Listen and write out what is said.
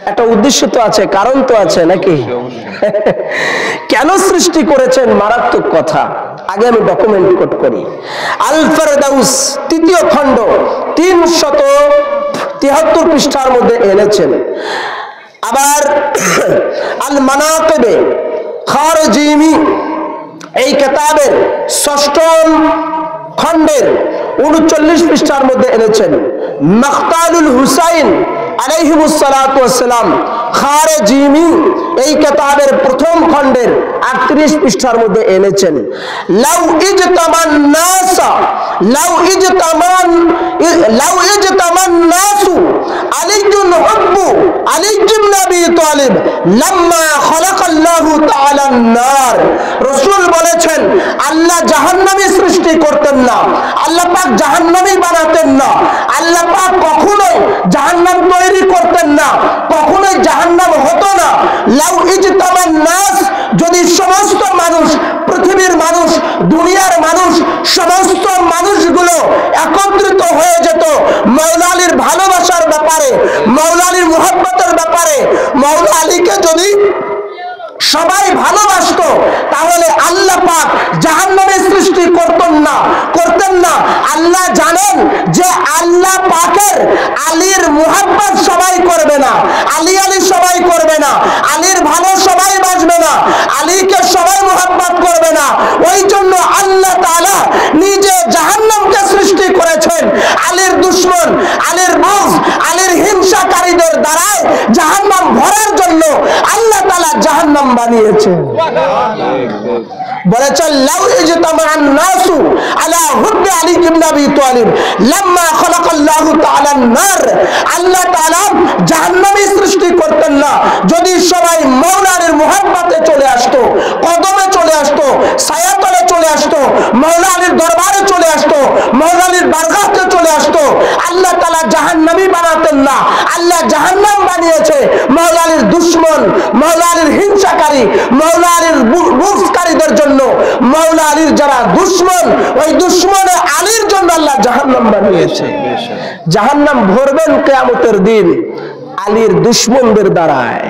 একটা উদ্দেশ্য তো আছে, কারণ তো আছে নাকি? কেন সৃষ্টি করেছেন মারাত্মক কথা। আগে আমি ডকুমেন্ট কোট করি। আল ফেরদাউস ৩য় খণ্ড ৩৭৩ পৃষ্ঠার মধ্যে এনেছেন। আবার আল মানাকিবে খারজিমি এই কিতাবের ৬ম খণ্ডের ৩৯ পৃষ্ঠার মধ্যে এনেছেন। মাখতালুল হুসাইন আলাইহিমুস সালাতু ওয়াস সালাম খারজিমি এই কিতাবের ১ম খণ্ডের ৩৮ পৃষ্ঠার মধ্যে এনেছেন। লাউ ইজতামান নাসু আলাইকুন হুব্বু আলাইকুম নবী তালিব লাম্মা খালাকাল্লাহু তাআলা আন-নার। রাসূল বলেছেন আল্লাহ জাহান্নামী সৃষ্টি করতেন না, আল্লাহ পাক জাহান্নামী বানাতেন না, আল্লাহ পাক কখনোই জাহান্নাম তৈরি করতেন না, কখনোই জাহান্নাম হতো না। লাউ ইজতামান নাস, যদি সমস্ত মানুষ, পৃথিবীর মানুষ, দুনিয়ার মানুষ, সমস্ত মানুষগুলো একত্রিত হয়ে যেত মাওলা আলীর ভালোবাসার ব্যাপারে, মাওলা আলীর মুহাব্বতের ব্যাপারে, মাওলা আলীকে যদি সবাই ভালোবাসতো, তাহলে আল্লাহ পাক জাহান্নামের সৃষ্টি করতেন না। আল্লাহ জানেন যে আল্লাহ পাকের আলীর মুহাব্বত সবাই করবে না, আলী সবাই করবে না, আলীর ভালো সবাই বাসবে না, আলীকে সবাই মুহাব্বত করবে না। ওই জন্য আল্লাহ তাআলা নিজে জাহান্নামকে সৃষ্টি করেছেন আলীর দুশমন, আলীর বুগজ, আলীর হিংসাকারীদের দ্বারাই জাহান্নাম ভরার জন্য আল্লাহ তাআলা জাহান্নাম বানিয়েছেন। বলেছেন লাউ ইজতামান নাসু আলা হুব্বি আলী ইবনে আবি তালিব লাম্মা খালাকাল্লাহু তাআলা আন-নার। আল্লাহ তাআলা জাহান্নামী সৃষ্টি করতেন না যদি সবাই মাওলা আলীর মুহাব্বতে চলে আসতো, কদমে চলে আসতো, ছায়াতলে চলে আসতো, মাওলা আলীর দরবারে চলে আসতো, মাওলা আলীর বারগাহে চলে আসতো। আল্লাহ তাআলা জাহান্নামী বানাতেন না, আল্লাহ জাহান্নাম বানিয়েছে মাওলা আলীর দুশমন, মাওলা আলীর হিংসাকারী, মাওলা আলীর বুগজকারীদের জন্য। মাওলা আলীর যারা দুশমন, ওই দুশমন আলীর জন্য আল্লাহ জাহান্নাম বানিয়েছে। জাহান্নাম ভরবেন কিয়ামতের দিন আলীর দুশমনদের দ্বারায়।